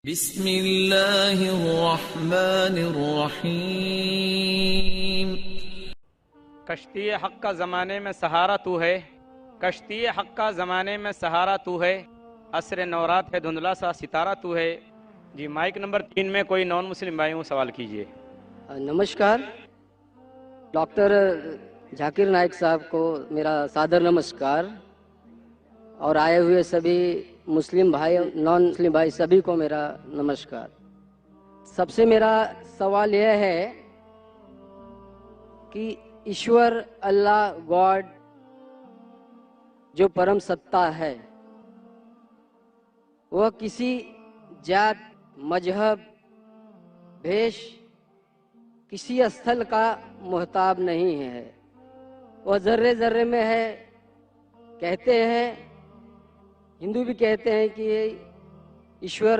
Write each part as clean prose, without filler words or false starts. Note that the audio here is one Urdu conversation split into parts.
بسم اللہ الرحمن الرحیم۔ کشتی حق کا زمانے میں سہارا تو ہے، کشتی حق کا زمانے میں سہارا تو ہے، عصر نورات ہے دھندلا سا ستارہ تو ہے۔ جی مائک نمبر 3 میں کوئی نان مسلم بھائیوں سوال کیجئے۔ نمشکار، ڈاکٹر ذاکر نائک صاحب کو میرا سادر نمسکار، اور آئے ہوئے سبھی مسلم بھائی نان مسلم بھائی سبھی کو میرا نمسکار۔ سب سے میرا سوال یہ ہے کہ ایشور اللہ گاڈ جو پرم ستا ہے وہ کسی جات، مذہب، بھیش، کسی استھل کا محتاج نہیں ہے، وہ ذرے ذرے میں ہے۔ کہتے ہیں، ہندو بھی کہتے ہیں کہ ایشور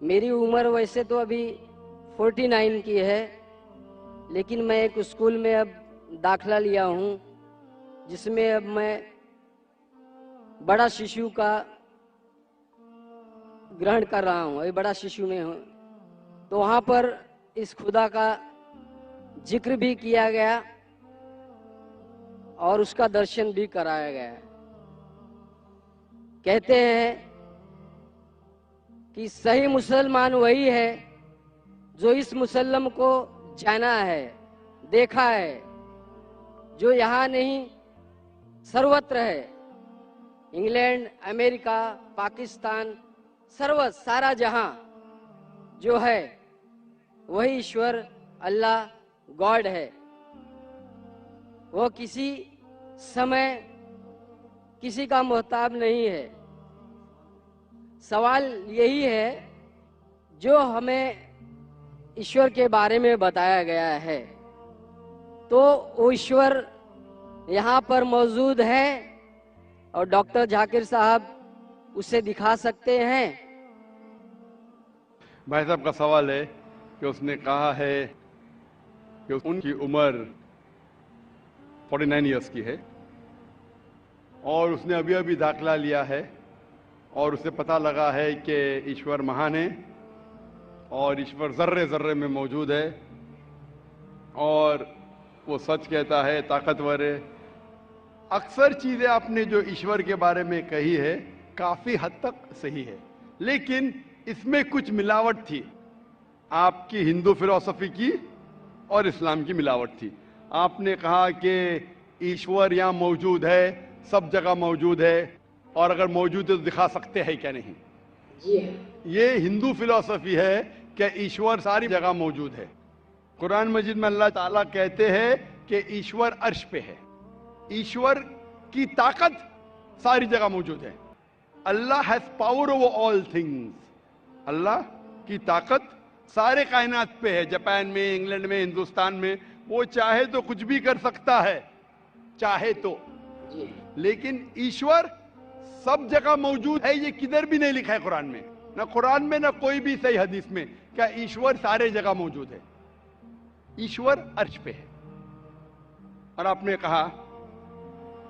میری عمر ویسے تو ابھی 49 کی ہے، لیکن میں ایک اسکول میں اب داخلہ لیا ہوں جس میں اب میں بڑا ششو کا گرہن کر رہا ہوں، ابھی بڑا ششو میں ہوں۔ تو وہاں پر اس خدا کا ذکر بھی کیا گیا اور اس کا درشن بھی کرایا گیا۔ کہتے ہیں کہ صحیح مسلمان وہی ہے جو اس مسلم کو جانا ہے، دیکھا ہے، جو یہاں نہیں سروتر ہے۔ انگلینڈ، امریکہ، پاکستان، سارا جہاں جو ہے وہی ایشور اللہ گاڈ ہے۔ وہ کسی سمے کسی کا محتاج نہیں ہے۔ سوال یہی ہے، جو ہمیں ایشور کے بارے میں بتایا گیا ہے تو وہ ایشور یہاں پر موجود ہے اور ڈاکٹر ذاکر صاحب اسے دکھا سکتے ہیں؟ بھائی صاحب کا سوال ہے کہ اس نے کہا ہے کہ ان کی عمر 49 ایئرس کی ہے اور اس نے ابھی ابھی داخلہ لیا ہے اور اسے پتہ لگا ہے کہ ایشور مہان ہے اور ایشور ذرے ذرے میں موجود ہے اور وہ سچ کہتا ہے، طاقتور ہے۔ اکثر چیزیں آپ نے جو ایشور کے بارے میں کہی ہے کافی حد تک صحیح ہے، لیکن اس میں کچھ ملاوٹ تھی، آپ کی ہندو فلسفی کی اور اسلام کی ملاوٹ تھی۔ آپ نے کہا کہ ایشور یہاں موجود ہے، سب جگہ موجود ہے، اور اگر موجود ہے تو دکھا سکتے ہیں کیا نہیں؟ یہ ہندو فلسفی ہے کہ ایشور ساری جگہ موجود ہے۔ قرآن مجید میں اللہ تعالیٰ کہتے ہیں کہ ایشور عرش پہ ہے، ایشور کی طاقت ساری جگہ موجود ہے۔ Allah has power over all things, Allah کی طاقت سارے کائنات پہ ہے، جاپان میں، انگلینڈ میں، ہندوستان میں۔ وہ چاہے تو کچھ بھی کر سکتا ہے، چاہے تو، لیکن ایشور سب جگہ موجود ہے۔ یہ کدھر بھی نہیں لکھا ہے قرآن میں، نہ قرآن میں نہ کوئی بھی صحیح حدیث میں، کہ ایشور سارے جگہ موجود ہے۔ ایشور عرش پہ ہے۔ اور آپ نے کہا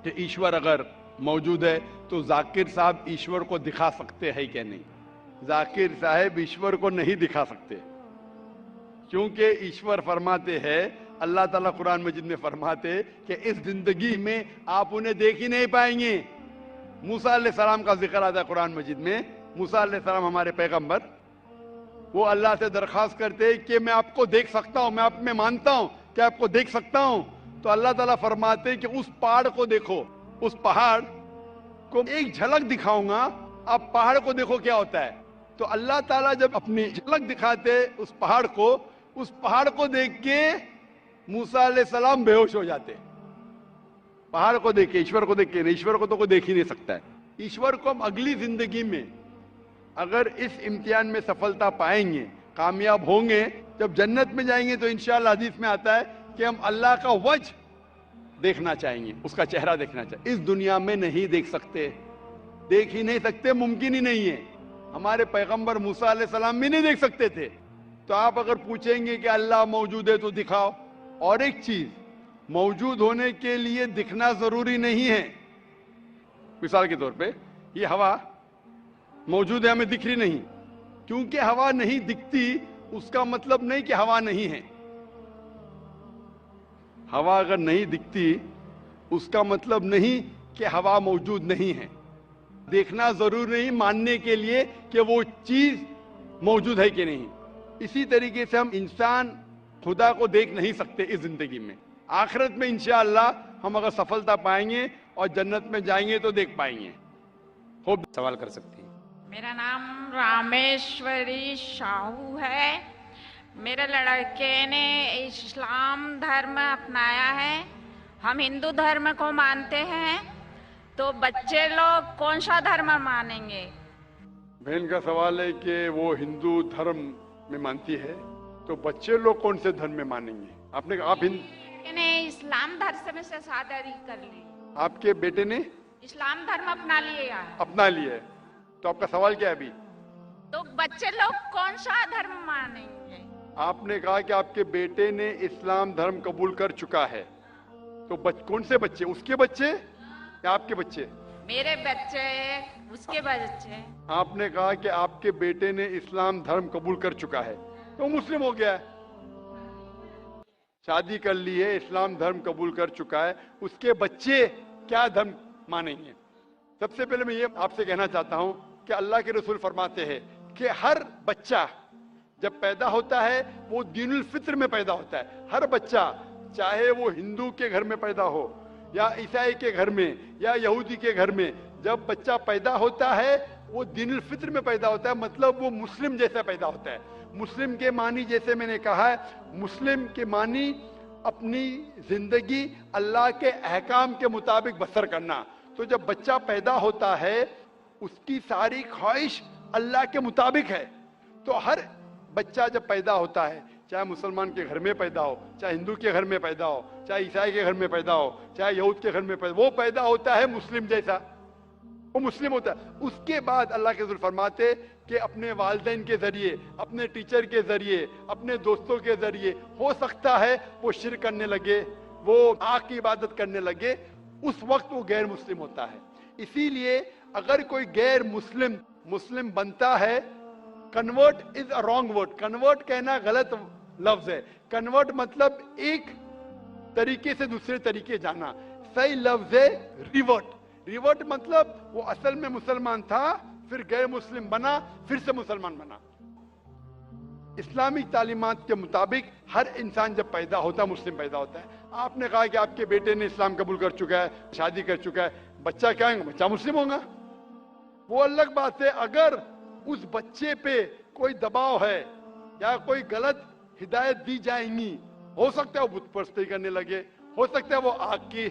کہ ایشور اگر موجود ہے تو ذاکر صاحب ایشور کو دکھا سکتے ہیں کہ نہیں؟ ذاکر صاحب ایشور کو نہیں دکھا سکتے، کیونکہ ایشور فرماتے ہیں، اللہ تعالیٰ قرآن مجید میں فرماتے کہ اس زندگی میں آپ انہیں دیکھ ہی نہیں پائیں گے۔ موسیٰ علیہ السلام کا ذکر آتا ہے قرآن مجید میں۔ موسیٰ علیہ السلام ہمارے پیغمبر، وہ اللہ سے درخواست کرتے کہ میں آپ کو دیکھ سکتا ہوں، میں آپ میں مانتا ہوں کہ آپ کو دیکھ سکتا ہوں۔ تو اللہ تعالیٰ فرماتے کہ اس پہاڑ کو دیکھو، اس پہاڑ کو ایک جھلک دکھاؤں گا، آپ پہاڑ کو دیکھو کیا ہوتا ہے۔ تو اللہ تعالیٰ جب اپنی جھلک دکھاتے اس پہاڑ کو دیکھ کے موسیٰ علیہ السلام بے ہوش ہو جاتے۔ پہاڑ کو دیکھ کے، ایشور کو دیکھ کے نہیں، ایشور کو تو کوئی دیکھ ہی نہیں سکتا ہے۔ ایشور کو ہم اگلی زندگی میں اگر اس امتحان میں سفلتا پائیں گے، کامیاب ہوں گے، جب جنت میں جائیں گے تو انشاءاللہ حدیث میں آتا ہے کہ ہم اللہ کا وجہ دیکھنا چاہیں گے، اس کا چہرہ دیکھنا چاہیں گے۔ اس دنیا میں نہیں دیکھ سکتے، دیکھ ہی نہیں سکتے، ممکن ہی نہیں ہے۔ ہمارے پیغمبر موسیٰ علیہ السلام بھی نہیں دیکھ سکتے تھے۔ تو آپ اگر پوچھیں گے کہ اللہ موجود ہے تو دکھاؤ۔ اور ایک چیز، موجود ہونے کے لیے دکھنا ضروری نہیں ہے۔ مثال کے طور پہ یہ ہوا موجود ہے, ہمیں دکھ رہی نہیں. کیونکہ ہوا نہیں دکھتی اس کا مطلب نہیں کہ ہوا نہیں ہے. ہوا اگر نہیں دکھتی اس کا مطلب نہیں کہ ہوا موجود نہیں ہے. دیکھنا ضرور نہیں ماننے کے لیے کہ وہ چیز موجود ہے کہ نہیں. اسی طریقے سے ہم انسان خدا کو دیکھ نہیں سکتے اس زندگی میں. آخرت میں انشاءاللہ ہم اگر سفلتا پائیں گے اور جنت میں جائیں گے تو دیکھ پائیں گے. خوب سوال کر سکتی ہیں. میرا نام رامیشوری شاہو ہے. میرے لڑکے نے اسلام دھرم اپنایا ہے. ہم ہندو دھرم کو مانتے ہیں, تو بچے لوگ کون سا دھرم مانیں گے؟ بہن کا سوال ہے کہ وہ ہندو دھرم میں مانتی ہے, تو بچے لوگ کون سے دھرم میں مانیں گے؟ آپ نے آپ نے اسلام دھرم سے شادی کر لی. آپ کے بیٹے نے اسلام دھرم اپنا لیا ہے. اپنا لیا ہے, تو آپ کا سوال کیا ہے ابھی؟ تو بچے لوگ کون سا دھرم مانیں گے؟ آپ نے کہا کہ آپ کے بیٹے نے اسلام دھرم قبول کر چکا ہے, تو کون سے بچے, اس کے بچے یا آپ کے بچے؟ میرے بچے, اس کے بچے. آپ نے کہا کہ آپ کے بیٹے نے اسلام دھرم قبول کر چکا ہے, تو مسلم ہو گیا ہے. شادی کر لی ہے, اسلام دھرم قبول کر چکا ہے, اس کے بچے کیا دھرم مانیں گے؟ سب سے پہلے میں یہ آپ سے کہنا چاہتا ہوں کہ اللہ کے رسول فرماتے ہیں کہ ہر بچہ جب پیدا ہوتا ہے وہ دین الفطر میں پیدا ہوتا ہے. ہر بچہ, چاہے وہ ہندو کے گھر میں پیدا ہو یا عیسائی کے گھر میں یا یہودی کے گھر میں, جب بچہ پیدا ہوتا ہے وہ دین الفطر میں پیدا ہوتا ہے, مطلب وہ مسلم جیسا پیدا ہوتا ہے. مسلم کے معنی, جیسے میں نے کہا ہے, مسلم کے معنی اپنی زندگی اللہ کے احکام کے مطابق بسر کرنا. تو جب بچہ پیدا ہوتا ہے اس کی ساری خواہش اللہ کے مطابق ہے. تو ہر بچہ جب پیدا ہوتا ہے, چاہے مسلمان کے گھر میں پیدا ہو, چاہے ہندو کے گھر میں پیدا ہو, چاہے عیسائی کے گھر میں پیدا ہو, چاہے یہود کے گھر میں پیدا ہو, وہ پیدا ہوتا ہے مسلم جیسا, وہ مسلم ہوتا ہے. اس کے بعد اللہ کے رسول فرماتے کہ اپنے والدین کے ذریعے, اپنے ٹیچر کے ذریعے, اپنے دوستوں کے ذریعے ہو سکتا ہے وہ شرک کرنے لگے, وہ آگ کی عبادت کرنے لگے, اس وقت وہ غیر مسلم ہوتا ہے. اسی لیے اگر کوئی غیر مسلم بنتا ہے, convert is a wrong word. Convert کہنا غلط لفظ ہے. کنورٹ مطلب ایک طریقے سے دوسرے طریقے جانا. صحیح لفظ ہے ریورٹ. ریورٹ مطلب وہ اصل میں مسلمان تھا, پھر غیر مسلم بنا, پھر سے مسلمان بنا. اسلامی تعلیمات کے مطابق ہر انسان جب پیدا ہوتا ہے مسلم پیدا ہوتا ہے. آپ نے کہا کہ آپ کے بیٹے نے اسلام قبول کر چکا ہے, شادی کر چکا ہے, بچہ کیا ہے, بچہ مسلم ہوگا. وہ الگ بات ہے اگر اس بچے پہ کوئی دباؤ ہے یا کوئی غلط ہدایت دی جائیں گی, ہو سکتا ہے وہ بت پرستی کرنے لگے, ہو سکتا ہے وہ آگ کی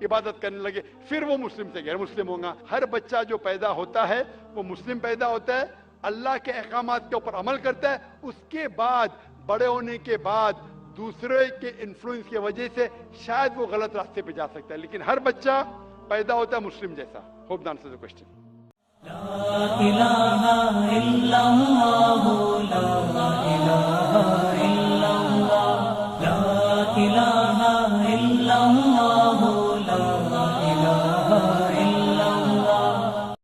عبادت کرنے لگے, پھر وہ مسلم سے غیر مسلم ہوگا. ہر بچہ جو پیدا ہوتا ہے وہ مسلم پیدا ہوتا ہے, اللہ کے احکامات کے اوپر عمل کرتا ہے. اس کے بعد بڑے ہونے کے بعد دوسرے کے انفلوئنس کی وجہ سے شاید وہ غلط راستے پہ جا سکتا ہے, لیکن ہر بچہ پیدا ہوتا ہے مسلم جیسا. ہوپ دان سے کوشچن. لا الہ الا اللہ